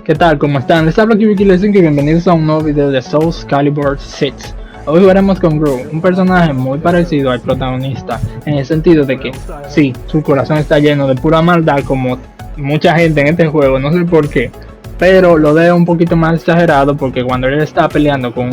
¿Qué tal? ¿Cómo están? Les hablo aquí Vicky y bienvenidos a un nuevo video de Soulcalibur 6. Hoy jugaremos con Gro, un personaje muy parecido al protagonista, en el sentido de que, sí, su corazón está lleno de pura maldad como mucha gente en este juego, no sé por qué, pero lo veo un poquito más exagerado porque cuando él está peleando con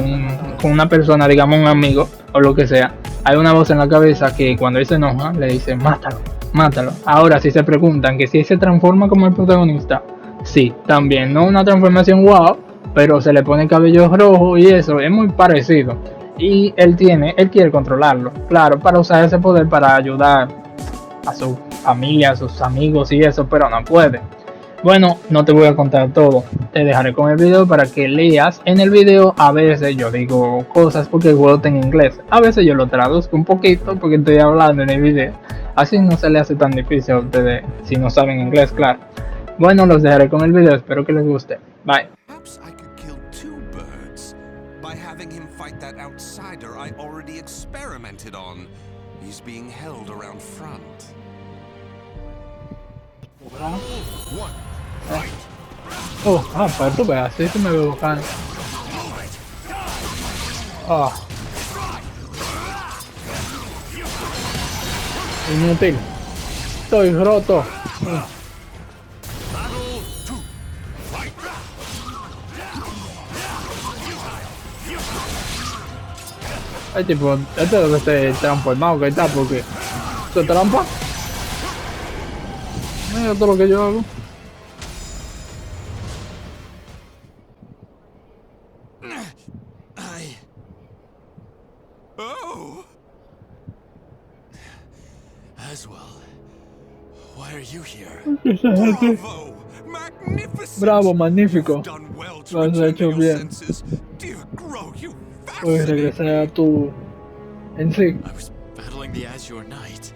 una persona, digamos un amigo o lo que sea, hay una voz en la cabeza que cuando él se enoja le dice mátalo, mátalo. Ahora si se preguntan que si él se transforma como el protagonista, sí, también, no una transformación wow, pero se le pone cabello rojo y eso es muy parecido. Y él quiere controlarlo, claro, para usar ese poder para ayudar a su familia, a sus amigos y eso, pero no puede. Bueno, no te voy a contar todo, te dejaré con el video para que leas. En el video a veces yo digo cosas porque el juego está en inglés, a veces yo lo traduzco un poquito porque estoy hablando en el video, así no se le hace tan difícil a ustedes si no saben inglés, claro. Bueno, los dejaré con el video, espero que les guste. Bye. Perhaps I could kill two birds by having him fight that outsider I already experimented on. He's being held around front. Pero tú ves, así que me veo buscando. Inútil. Estoy roto. Ay, tipo, este es lo que esté transformado que está, porque se trampa. Mira todo lo que yo hago. Oh! Aswell, why are you here? Bravo! Magnificent! Bravo, magnífico. You've done well to Lo has return to hecho your bien. senses. Dear Gro, you Hoy fascinate regresé a me. tu en sí. I was battling the Azure Knight.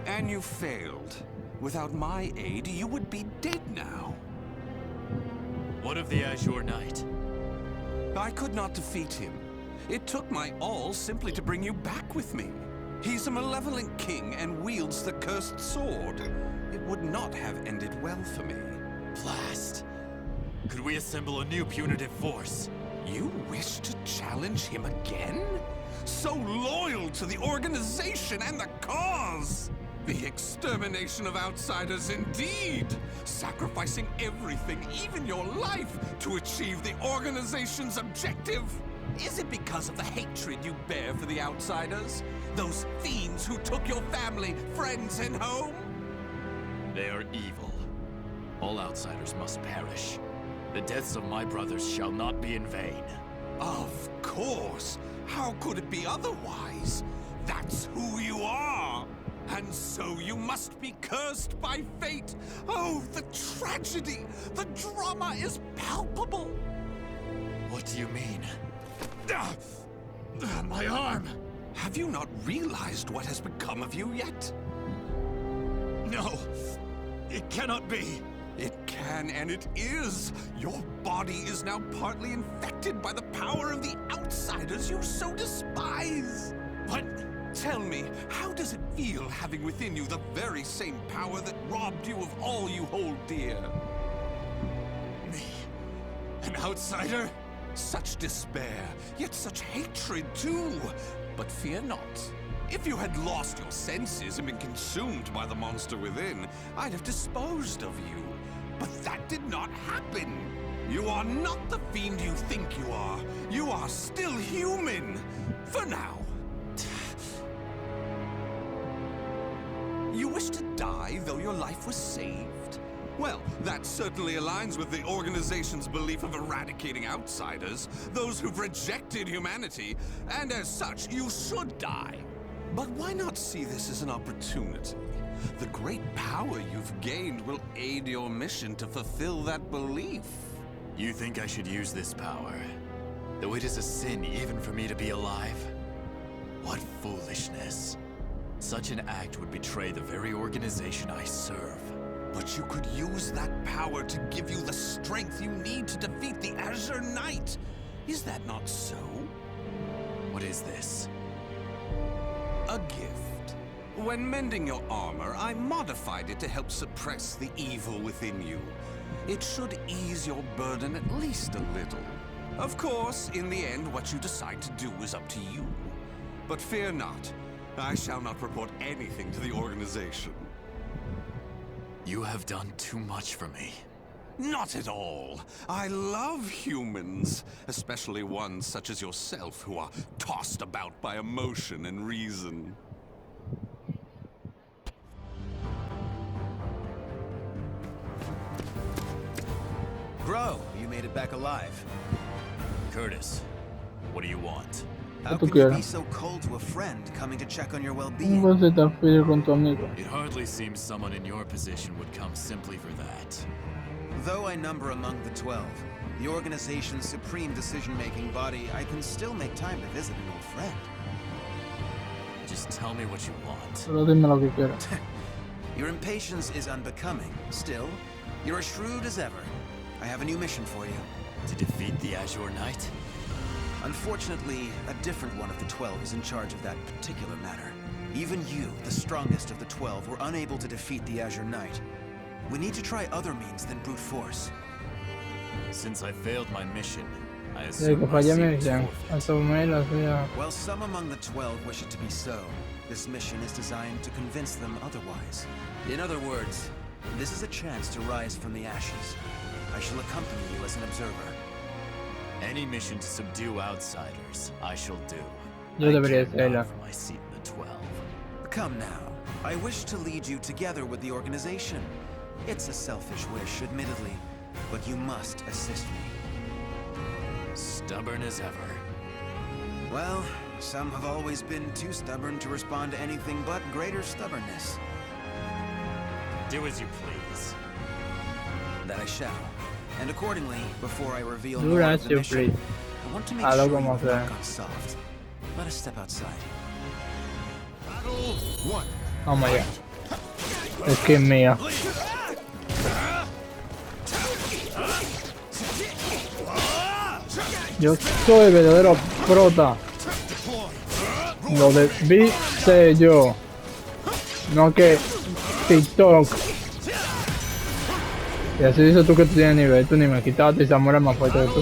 And you failed. Without my aid, you would be dead now. What of the Azure Knight? I could not defeat him. It took my all simply to bring you back with me. He's a malevolent king and wields the cursed sword. It would not have ended well for me. Blast. Could we assemble a new punitive force? You wish to challenge him again? So loyal to the organization and the cause! The extermination of outsiders indeed! Sacrificing everything, even your life, to achieve the organization's objective! Is it because of the hatred you bear for the outsiders? Those fiends who took your family, friends, and home? They are evil. All outsiders must perish. The deaths of my brothers shall not be in vain. Of course! How could it be otherwise? That's who you are! And so you must be cursed by fate! Oh, the tragedy! The drama is palpable! What do you mean? My arm! Have you not realized what has become of you yet? No! It cannot be! It can and it is! Your body is now partly infected by the power of the outsiders you so despise! What? Tell me, how does it feel having within you the very same power that robbed you of all you hold dear? Me? An outsider? Such despair, yet such hatred too! But fear not. If you had lost your senses and been consumed by the monster within, I'd have disposed of you. But that did not happen! You are not the fiend you think you are. You are still human! For now. You wish to die, though your life was saved? Well, that certainly aligns with the organization's belief of eradicating outsiders, those who've rejected humanity, and as such, you should die. But why not see this as an opportunity? The great power you've gained will aid your mission to fulfill that belief. You think I should use this power? Though it is a sin even for me to be alive? What foolishness. Such an act would betray the very organization I serve. But you could use that power to give you the strength you need to defeat the Azure Knight. Is that not so? What is this? A gift. When mending your armor, I modified it to help suppress the evil within you. It should ease your burden at least a little. Of course, in the end, what you decide to do is up to you. But fear not. I shall not report anything to the organization. You have done too much for me. Not at all. I love humans, especially ones such as yourself who are tossed about by emotion and reason. Gro, you made it back alive. Curtis, what do you want? How ¿Qué tú could you be quieres? so cold to a friend coming to check on your ¿Cómo well-being? vas a estar frío con tu amigo? It hardly seems someone in your position would come simply for that. Though I number among the 12, the organization's supreme decision-making body, I can still make time to visit an old friend. Just tell me what you want. Solo dime lo que quieras. Your impatience is unbecoming. Still, you're as shrewd as ever. I have a new mission for you. To defeat the Azure Knight? Unfortunately, a different one of the 12 is in charge of that particular matter. Even you, the strongest of the 12, were unable to defeat the Azure Knight. We need to try other means than brute force. Since I failed my mission, I Desde assume que my fallé seat mi is misión, forfeit. asumí la suya. While some among the 12 wish it to be so, this mission is designed to convince them otherwise. In other words, this is a chance to rise from the ashes. I shall accompany you as an observer. Any mission to subdue outsiders, I shall do. Yo I debería care hacerla. not for my seat in the 12. Come now. I wish to lead you together with the organization. It's a selfish wish, admittedly, but you must assist me. Stubborn as ever. Well, some have always been too stubborn to respond to anything but greater stubbornness. Do as you please. That I shall. And accordingly, before I reveal more Dura of the su mission, please. I want to make Hazlo sure como you've sea. not gone soft. Let us step outside. Battle 1. Oh my god. Es que es mía. Yo soy verdadero prota. Lo debí ser yo. No que TikTok. Y así dices tú que tú tienes nivel, tú ni me quitaste y Samuel es más fuerte que tú.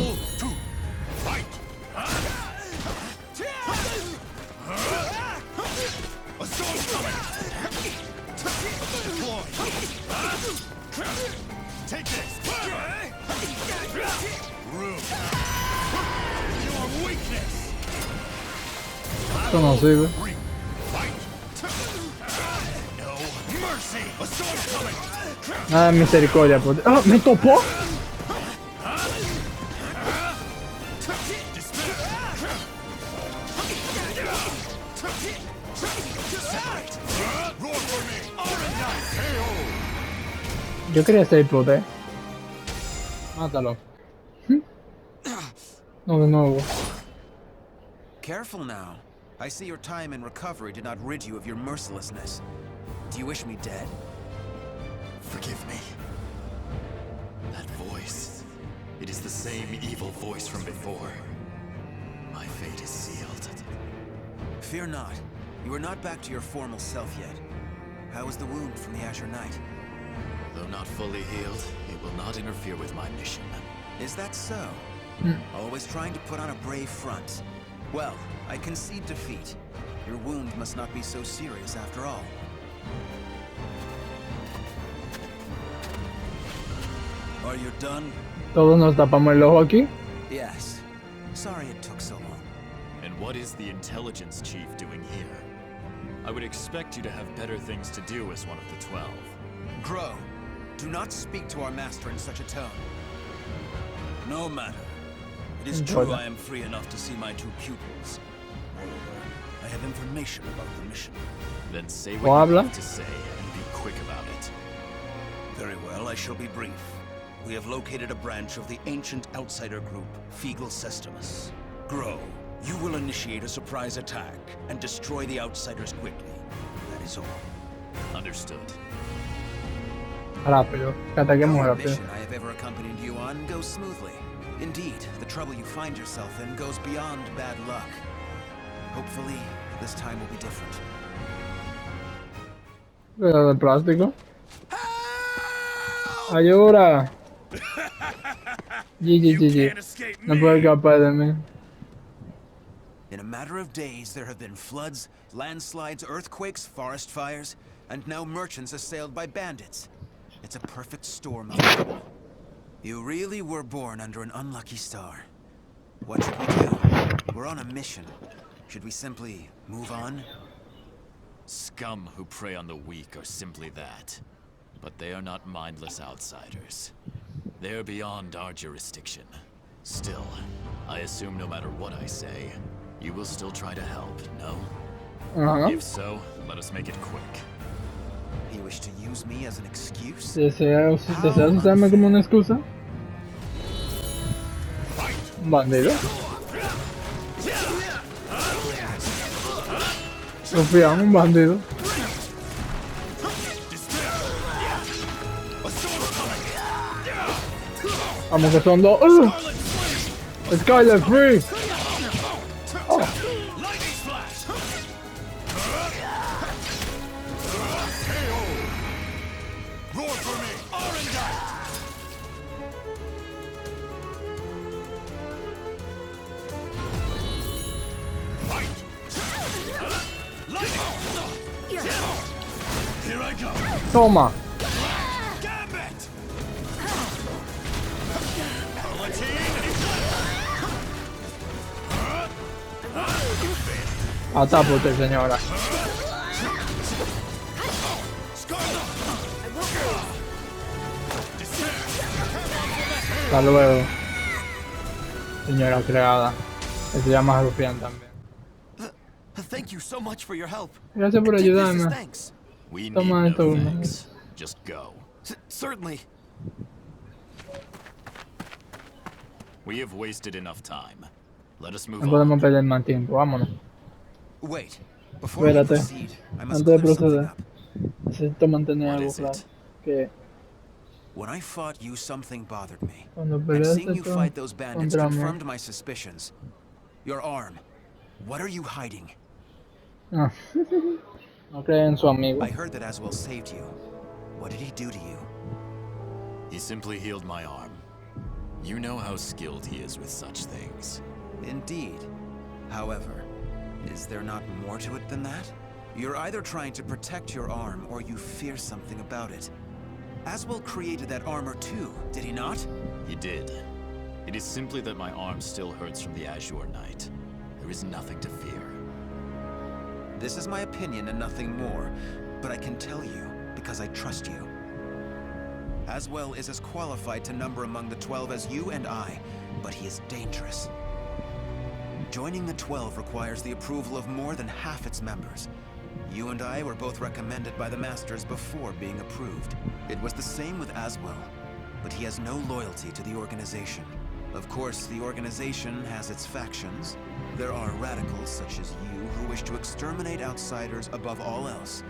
Esto no sirve. Nada de misericordia. ¡Ah! ¡Me topó! Yo quería ser prote. Mátalo. No, de nuevo. Careful now. I see your time in recovery did not rid you of your mercilessness. Do you wish me dead? Forgive me. That voice. It is the same evil voice from before. My fate is sealed. Fear not. You are not back to your formal self yet. How is the wound from the Azure Knight? Though not fully healed, it will not interfere with my mission. Is that so? Always trying to put on a brave front. Well, I concede defeat. Your wound must not be so serious after all. Are you done? Todos nos tapamos el ojo aquí. Yes. Sorry it took so long. And what is the intelligence chief doing here? I would expect you to have better things to do as one of the 12. Gro, do not speak to our master in such a tone. No matter. It is true I am free enough to see my two pupils. Moreover, I have information about the mission. Then say O what you habla. have to say and be quick about it. Very well, I shall be brief. We have located a branch of the ancient outsider group, Feegle Sestimus. Gro, you will initiate a surprise attack and destroy the outsiders quickly. That is all. Understood. Rápido. Que ataquemos No rápido. mission I have ever accompanied you on goes smoothly. Indeed, the trouble you find yourself in goes beyond bad luck. Hopefully, this time will be different. Cuidado de plástico. Ayuda. GG. Can't escape No puedo me. escapar de mí. In a matter of days, there have been floods, landslides, earthquakes, forest fires, and now merchants assailed by bandits. It's a perfect storm of trouble. You really were born under an unlucky star. What should we do? We're on a mission. Should we simply move on? Scum who prey on the weak are simply that. But they are not mindless outsiders. They're beyond our jurisdiction. Still, I assume no matter what I say, you will still try to help, no? If so, let us make it quick. You wish to use me as an excuse? ¿Deseas usarme como una excusa? Un bandido. Rufián, un bandido. Vamos que son dos. Skyler free. Roar for me! Fight! Lightning! Here I go! Toma. Gambit! Atápote, señora. Hasta luego. Señora creada. Que se llama Rufián también. Thank you so much for your help. Gracias por Take this as ayudarme. thanks. We need Toma no esto. thanks. Just go. Certainly. We have wasted enough time. Let us move No podemos on. perder más tiempo. Vámonos. Wait. Before we Espérate. proceed, I must Antes de clear something proceder, up. necesito mantener What algo is claro. it? Que When I fought you, something bothered me. cuando And peleaste seeing you fight those bandits contra mí. confirmed my suspicions. Your arm. What are you hiding? Ah. No cree en su amigo. I heard that Aswell saved you. What did he do to you? He simply healed my arm. You know how skilled he is with such things. Indeed. However, is there not more to it than that? You're either trying to protect your arm or you fear something about it. Aswell created that armor too, did he not? He did. It is simply that my arm still hurts from the Azure Knight. There is nothing to fear. This is my opinion and nothing more, but I can tell you because I trust you. Aswell is as qualified to number among the 12 as you and I, but he is dangerous. Joining the 12 requires the approval of more than half its members. You and I were both recommended by the Masters before being approved. It was the same with Aswell, but he has no loyalty to the organization. Of course, the organization has its factions. There are radicals such as you who wish to exterminate outsiders above all else.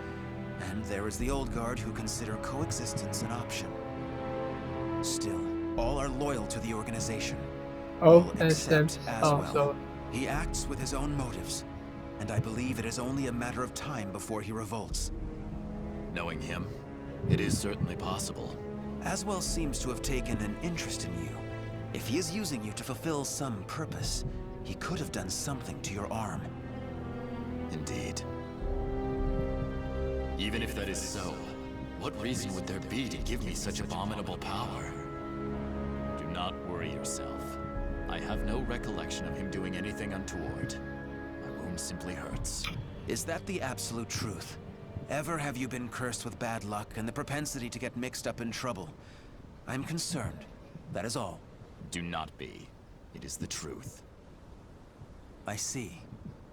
And there is the old guard who consider coexistence an option. Still, all are loyal to the organization. Oh, All except Aswell. so He acts with his own motives, and I believe it is only a matter of time before he revolts. Knowing him, it is certainly possible. Aswell seems to have taken an interest in you. If he is using you to fulfill some purpose, he could have done something to your arm. Indeed. Even if that is so, what reason would there be to give me such abominable power? Do not worry yourself. I have no recollection of him doing anything untoward. My wound simply hurts. Is that the absolute truth? Ever have you been cursed with bad luck and the propensity to get mixed up in trouble? I'm concerned. That is all. Do not be. It is the truth. I see.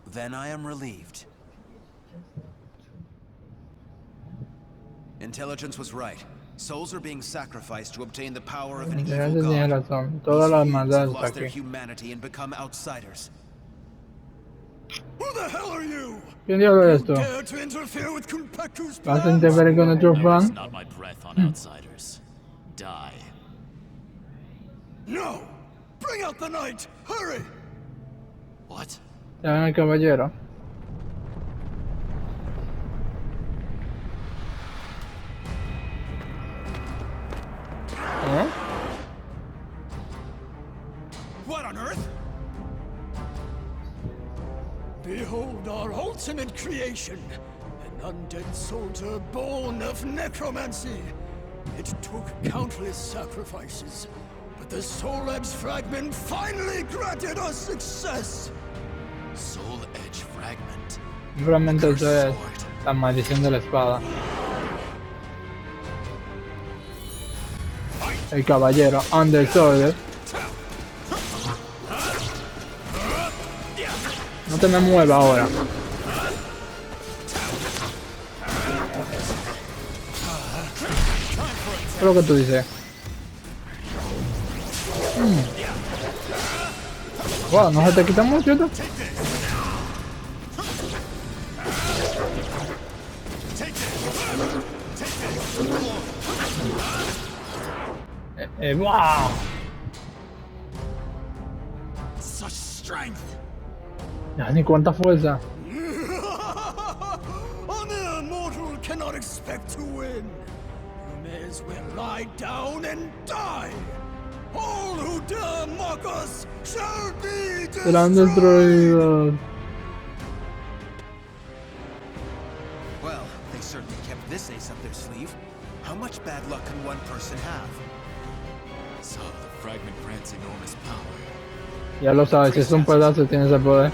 Then I am relieved. Intelligence was right. Souls are being sacrificed to obtain the power of an evil Gracias, tiene god. razón. Todas These las fiends have maldades lost their aquí. humanity and become outsiders. Who the hell are you? ¿Quién diablo eres tú? Dare to interfere with Kunpeku's ¿Vas a plans? interferir con nuestro I waste plan? not my breath on outsiders. Die. No! Bring out the knight! Hurry! What? Ya ven el caballero. ¿Eh? What on earth? Behold our ultimate creation, an undead soldier born of necromancy. It took countless sacrifices, but the Soul Edge fragment finally granted us success. Soul Edge fragment. Realmente eso es la maldición de la espada. El caballero Under Soldier. No te me muevas ahora. ¿Qué es lo que tú dices? Wow, no se te quita mucho esto. Wow. Such strength! Ya ni cuánta fuerza. A mere mortal cannot expect to win. You may as well lie down and die. All who dare mock us shall be Serán destroyed. destruidos. Well, they certainly kept this ace up their sleeve. How much bad luck can one person have? So the fragment grants enormous power. Ya lo sabes, si es un pedazo tiene ese poder.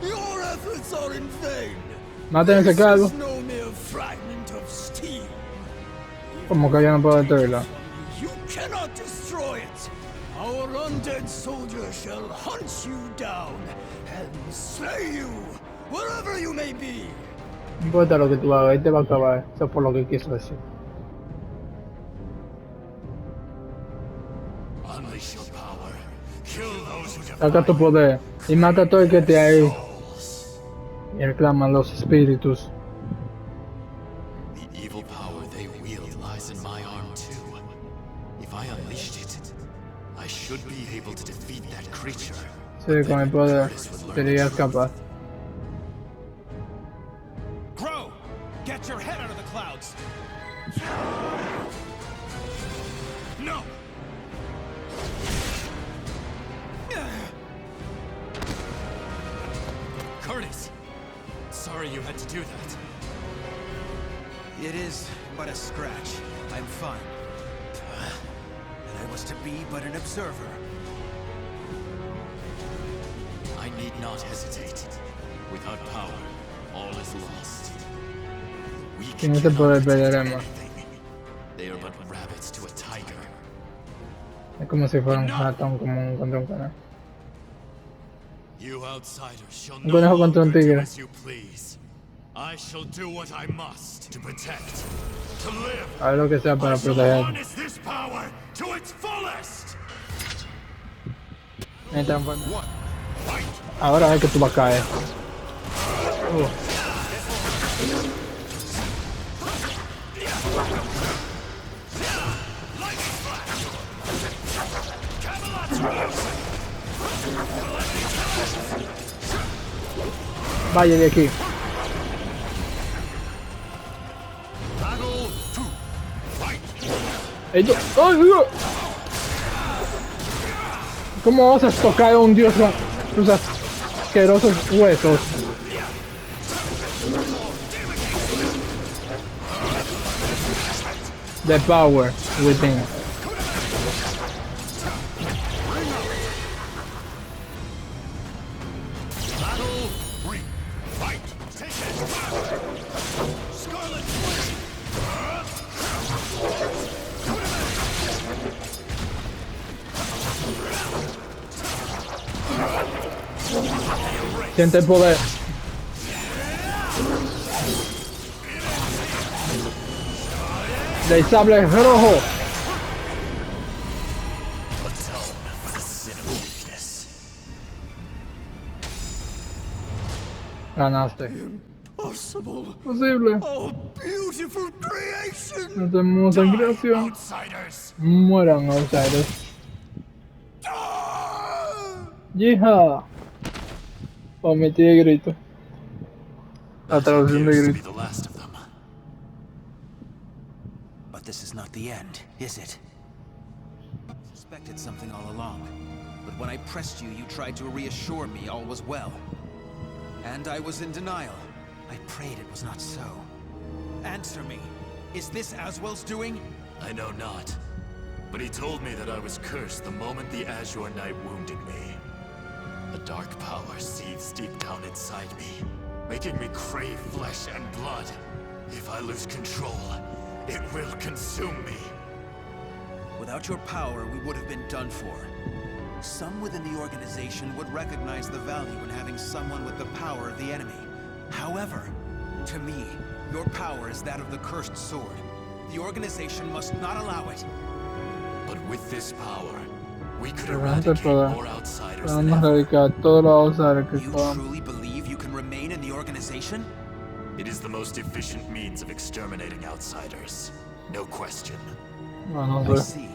Your efforts are in vain. Maten ese calvo. This is no mere fragment of steel. Como que yo no puedo destruirlo. You cannot destroy it. Our undead soldier shall hunt you down and slay you wherever you may be. No importa lo que tú hagas, ahí te va a acabar. Eso es por lo que quiso decir. Unleash your power. Kill those who Saca tu poder y mata a todo el que esté ahí. Y reclama los espíritus. The evil power they wield lies in my arm too. If I unleashed it, I should be able to defeat that creature. Sí, con el poder serías capaz. Gro! Get your head out of the clouds! No. Curtis! Sorry you had to do that. It is but a scratch. I'm fine. And I was to be but an observer. I need not hesitate. Without power, all is lost. We Sin ese poder perderemos. They are but rabbits to a tiger. Es como si fuera un ratón común contra un conejo. You outsiders shall Un no conejo contra un longer do tigre. as you please. I shall do what I must to protect, to live. Haz lo que sea para I shall proteger. harness this power to its fullest. Me transformo. Ahora es que tú vas a caer. Vaya de aquí. Battle 2. Fight. Ellos. ¡Ay, Dios! ¿Cómo vas a tocar a un dios con tus asquerosos huesos? The power within. Battle 3. Fight. Take it. Scarlet Flame. Siente el poder. Del sable rojo. Ganaste. Possible. Posible. Oh, beautiful creation. Esta hermosa creación. Outsiders! Mueran outsiders. ¡Yija! Omití el grito. La traducción de Appears to be grito. the last of them. But this is not the end, is it? suspected something all along. But when I pressed you, you tried to reassure me all was well. And I was in denial. I prayed it was not so. Answer me. Is this Aswell's doing? I know not. But he told me that I was cursed the moment the Azure Knight wounded me. A dark power seethes deep down inside me, making me crave flesh and blood. If I lose control, it will consume me. Without your power, we would have been done for. Some within the organization would recognize the value in having someone with the power of the enemy. However, to me, your power is that of the cursed sword. The organization must not allow it. But with this power, we could Podemos eradicate more outsiders than podemos ever. erradicar todos los outsiders que You podamos. truly believe you can remain in the organization? It is the most efficient means of exterminating outsiders. No question. No, no I sé. see.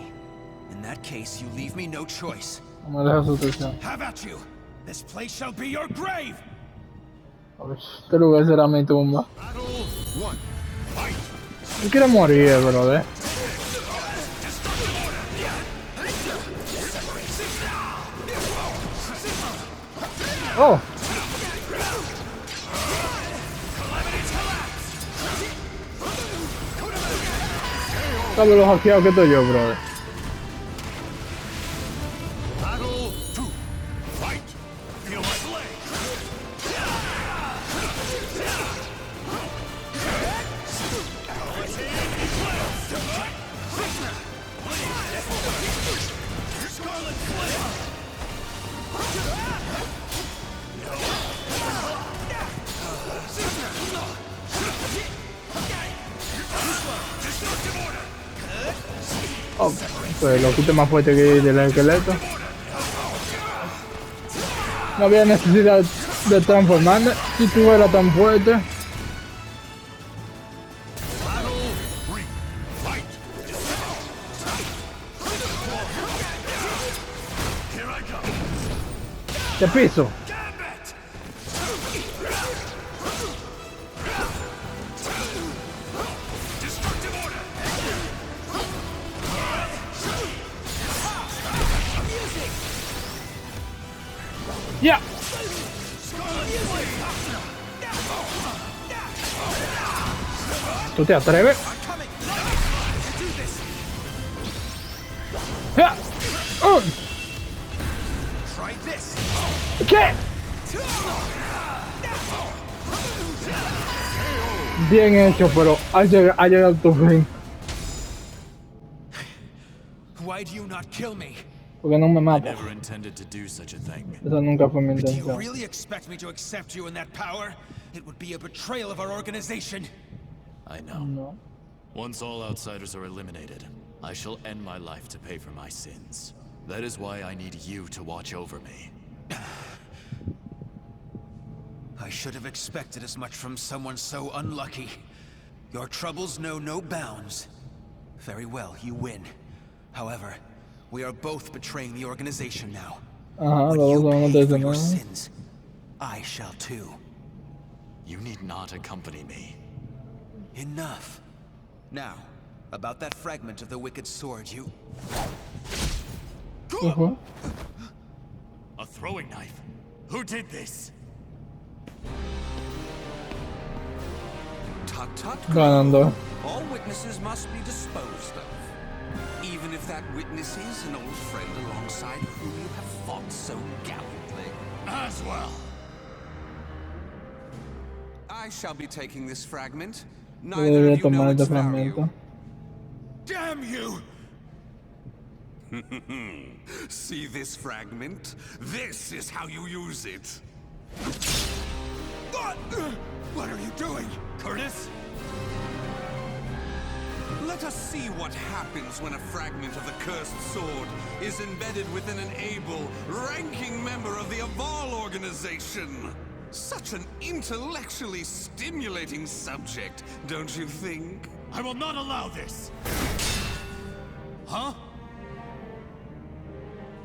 In that case, you leave me no choice. No me deja su atención. Have at you! This place shall be your grave! Este lugar será mi tumba. Battle 1. Fight! Yo quiero morir, brother. Oh. ¿Sabes lo hackeado que estoy yo, brother? Battle 2. Fight! Feel my blade! Scarlet Flame! Destructive order! Oh, pues lo quito más fuerte que del esqueleto. No había necesidad de transformarme si tú eras tan fuerte. Battle 3. Fight! Here I go! Te piso. Gambit! Destructive order! Ya. ¿Tú te atreves? Ya. Try this! ¿Qué? Bien hecho, pero ha llegado tu fin. Why do you not kill me? Porque no me I mata. never intended to do such a thing. Esa nunca fue mi Do you intención. really expect me to accept you in that power? It would be a betrayal of our organization. I know. No. Once all outsiders are eliminated, I shall end my life to pay for my sins. That is why I need you to watch over me. I should have expected as much from someone so unlucky. Your troubles know no bounds. Very well, you win. However, we are both betraying the organization now. Ajá, When los you dos vamos a pay for your traicionar. sins, I shall too. You need not accompany me. Enough. Now, about that fragment of the wicked sword, you... Ujú. A throwing knife? Who did this? Tut tut. Ganando. All witnesses must be disposed of. Even if that witness is an old friend alongside whom you have fought so gallantly. Aswell! I shall be taking this fragment. Yo Neither debería of you know tomar este its value. fragmento. Damn you! See this fragment? This is how you use it. What are you doing, Curtis? Let us see what happens when a fragment of the cursed sword is embedded within an able, ranking member of the Aval organization. Such an intellectually stimulating subject, don't you think? I will not allow this! Huh?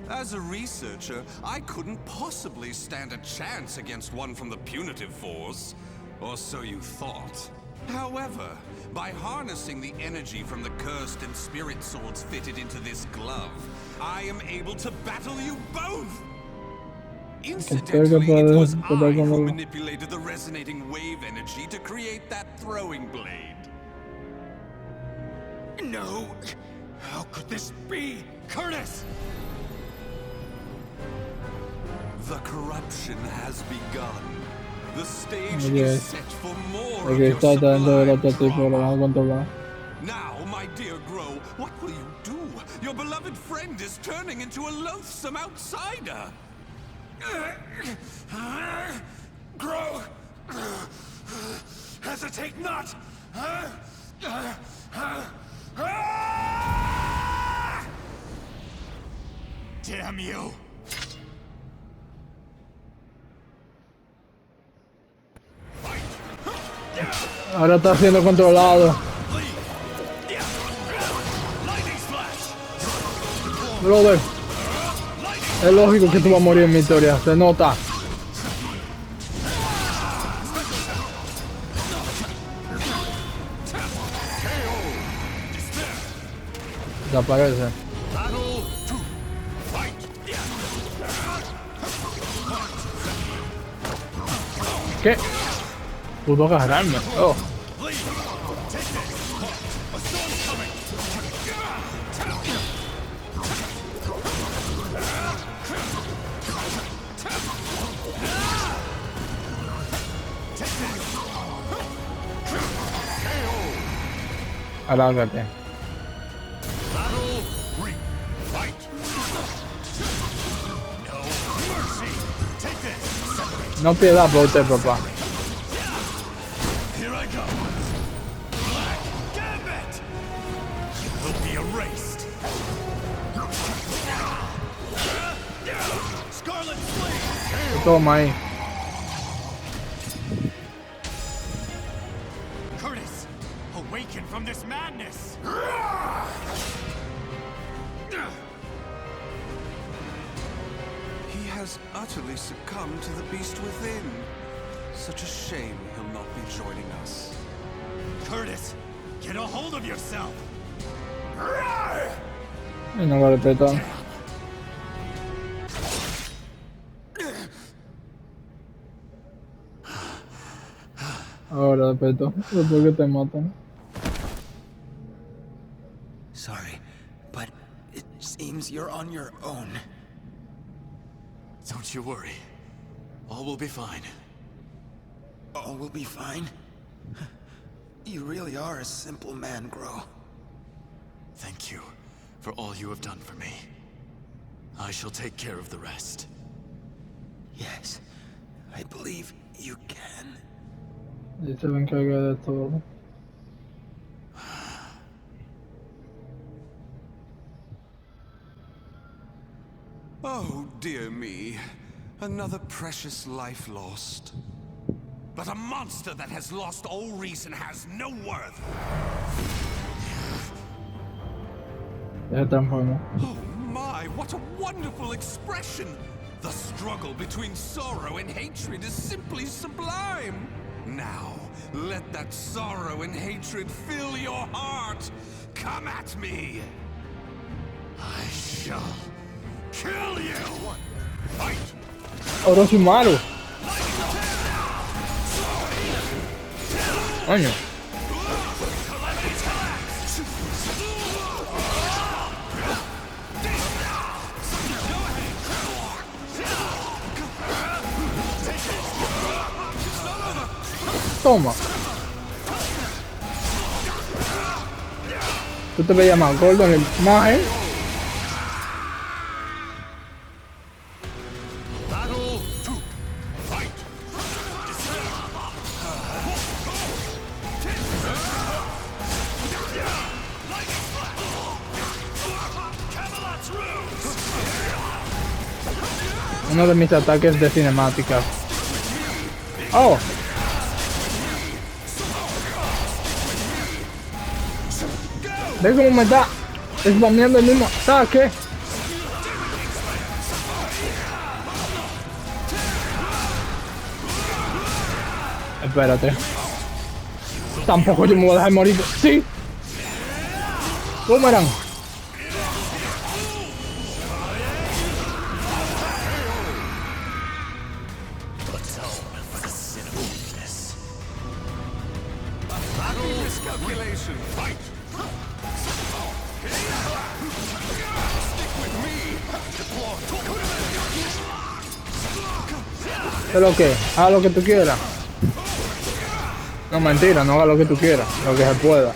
As a researcher, I couldn't possibly stand a chance against one from the punitive force. Or so you thought. However, by harnessing the energy from the cursed and spirit swords fitted into this glove, I am able to battle you both! Incidentally, it was I who manipulated the resonating wave energy to create that throwing blade. No! How could this be? Curtis! The corruption has begun. The stage Okay. is set for more of Okay, your está dando el otro sublime tipo, lo vamos a drama. controlar. Now, my dear Gro, what will you do? Your beloved friend is turning into a loathsome outsider. Gro! Hesitate not! Damn you! Ahora está siendo controlado. Brother, es lógico que tú vas a morir en mi historia, se nota. Desaparece. ¿Qué? Pudo agarrarme. Oh. Alágate. No piedad por usted, papá. Here I go. Black Gambit! You will be erased. Scarlet Flame! Toma ahí. Curtis, awaken from this madness! He has utterly succumbed to the beast within. Such a shame he'll not be joining us. Curtis, get a hold of yourself! Y no lo respetan. Ahora respeto. Después que te matan. Sorry, but it seems you're on your own. Don't you worry. All will be fine. All will be fine. You really are a simple man, Gro. Thank you for all you have done for me. I shall take care of the rest. Yes, I believe you can. Y se va a encargar de todo. Oh, dear me. Another precious life lost. But a monster that has lost all reason has no worth. Ya se transformó. Oh my, what a wonderful expression! The struggle between sorrow and hatred is simply sublime. Now, let that sorrow and hatred fill your heart. Come at me. I shall kill you. Fight. Orochimaru. Coño. Toma. Tú te veías más gordo en la imagen. Uno de mis ataques de cinemática. Oh. ¿Ves cómo me está spameando el mismo ataque? Espérate. Tampoco yo me voy a dejar morir. Sí. Boomerang. Miscalculation. Fight. Stick with me. ¿Qué lo que? Haga lo que tú quieras. No, mentira, no haga lo que tú quieras. Lo que se pueda.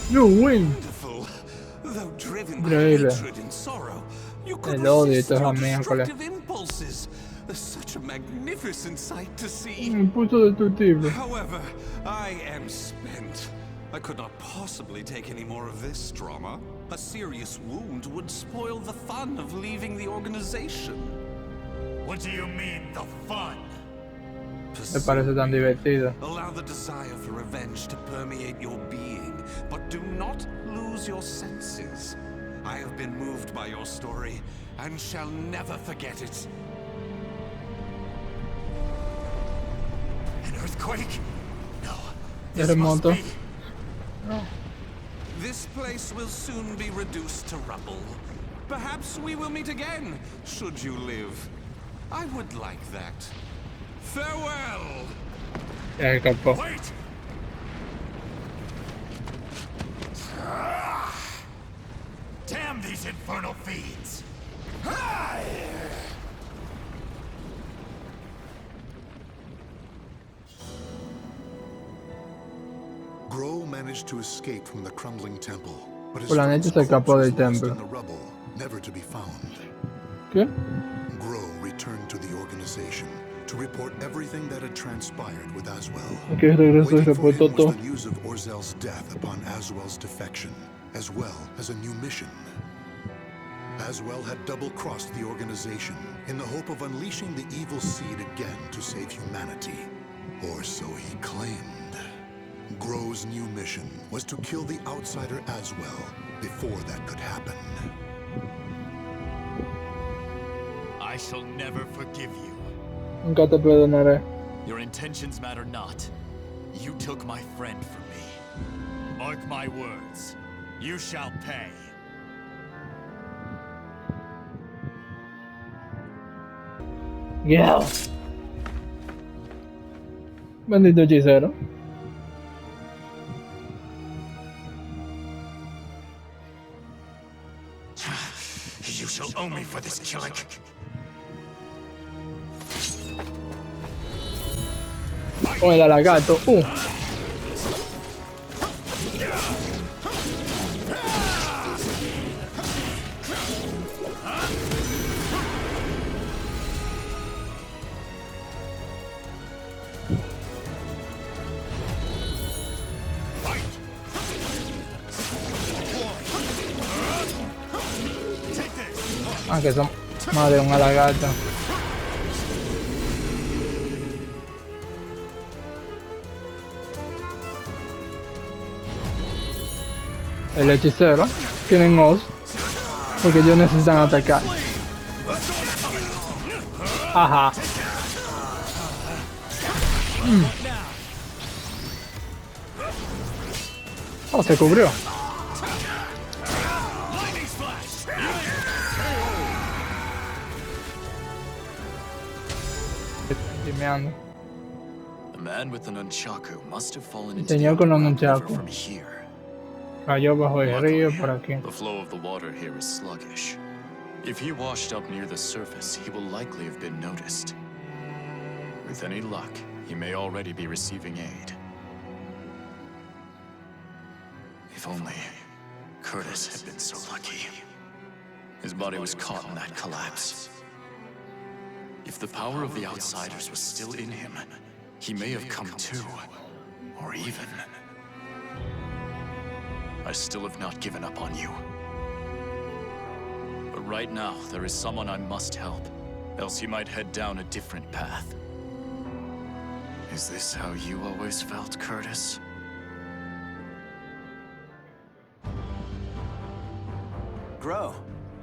You win. Wonderful. Though driven by Increíble. hatred and sorrow, you could El odio y resist todas your las miércoles. destructive impulses. Such a magnificent sight to see. Impulso destructible. However, I am spent. I could not possibly take any more of this drama. A serious wound would spoil the fun of leaving the organization. What do you mean, the fun? Me parece tan divertido. Allow the desire for revenge to permeate your being, but do not lose your senses. I have been moved by your story and shall never forget it. An earthquake? No. This must Terremoto. be. This place will soon be reduced to rubble. Perhaps we will meet again, should you live. I would like that. Farewell! Ya escapó. Wait! Damn these infernal fiends! Gro managed to escape from the crumbling temple, but his Fulanito se friend's escapó corpse del was lost templo. in the rubble, never to be found. ¿Qué? Gro returned to the organization to report everything that had transpired with Aswell. Que regresó y Waiting for reportó him todo. was the news of Orzel's death upon Aswell's defection, as well as a new mission. Aswell had double-crossed the organization in the hope of unleashing the evil seed again to save humanity. Or so he claimed. Gro's new mission was to kill the outsider Aswell before that could happen. I shall never forgive you. Nunca te perdonaré. Your intentions matter not. You took my friend from me. Mark my words. You shall pay. Yeah. Bendito hechicero. You shall owe me for this killing. Con el lagarto. Ah, que son madre una lagarta. El hechicero tienen Oz porque ellos necesitan atacar. Ajá. Oh, se cubrió. The man with the nunchaku must have fallen into Señor the con los underground river nunchaku. from here. Cayó bajo el río por Luckily, aquí. the flow of the water here is sluggish. If he washed up near the surface, he will likely have been noticed. With any luck, he may already be receiving aid. If only Curtis had been so lucky. His body was caught in that collapse. If the power of the outsiders was still in him, he may have come to, or even... I still have not given up on you. But right now, there is someone I must help, else he might head down a different path. Is this how you always felt, Curtis? Gro,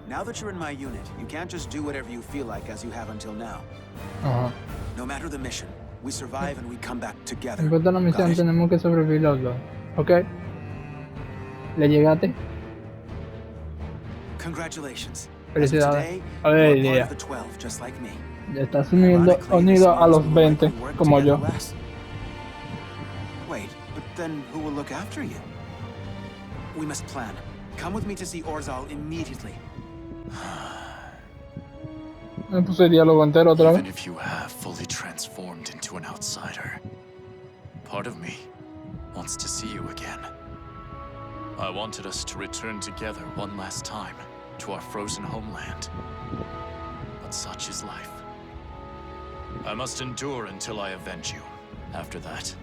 now that you're in my unit, you can't just do whatever you feel like as you have until now. Ajá. No matter the mission, we survive and we come back together. En cuanto a la misión, Got it? tenemos que sobrevivir los dos. ¿Ok? ¿Le llegaste? Congratulations. Felicidades. Today, A ver, you're part idea. of the 12, just like me. Estás unido Ironically, this a los means we'll 20, likely work como together yo. less. Wait, but then who will look after you? We must plan. Come with me to see Orzal immediately. Me puse el diálogo entero otra Even vez. if you have fully transformed into an outsider, part of me wants to see you again. I wanted us to return together one last time to our frozen homeland. But such is life. I must endure until I avenge you. After that,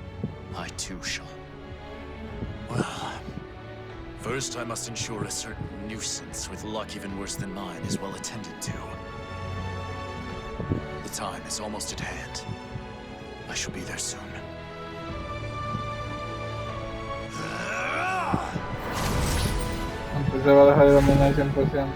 I too shall. Well, first I must ensure a certain nuisance with luck even worse than mine is well attended to. The time is almost at hand. I shall be there soon. Entonces va a dejar de dominar 100%.